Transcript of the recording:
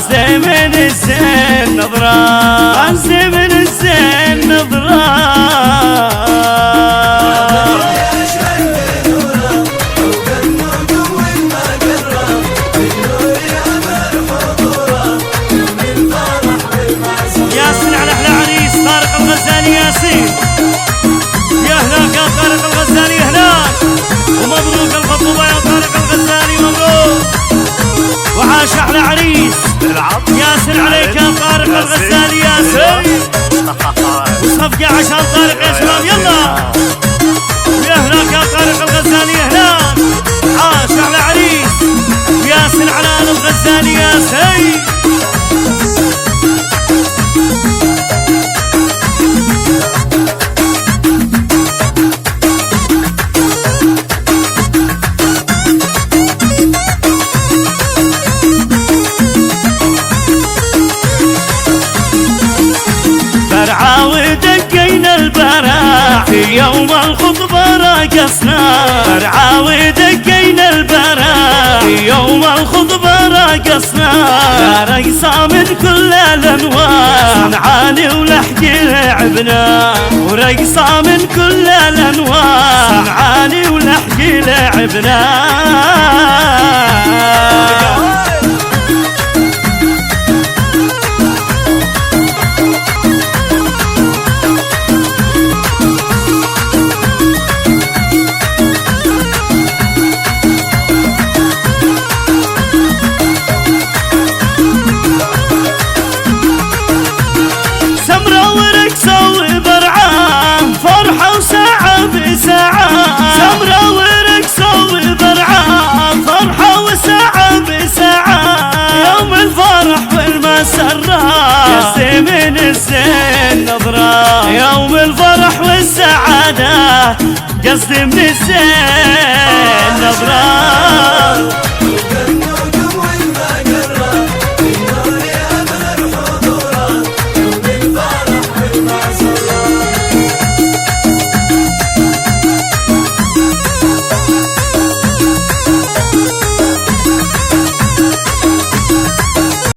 قصدي من الزين نظرة، قصدي من الزين نظرة. ياسين على احلى عريس طارق الغزالي. ياسين يا هناك يا طارق الغزالي، هناك ومبروك الخطوبة يا طارق الغزالي، مبروك وعاش احلى عريس. ياسين عليك يا طارق الغزالي. ياسين وصفقة عشان طارق يا شباب، يلا يا هناك يا طارق الغزالي، هناك عاش احلى عريس. ياسين على الغزالي. ياسين برعا ودقينا البراح في يوم الخطبة راقصنا، برعا ودقينا البراح في يوم الخطبة راقصنا. رقصة من كل الأنواع صنعاني ولحقي لعبنا، ورقصة من كل الأنواع صنعاني ولحقي لعبنا. وساعة بساعة سمرة ورقصة وبرعة، فرحة وساعة بساعة يوم الفرح والمسرة. قصدي من الزين نظرة يوم الفرح والسعادة، قصدي من الزين نظرة.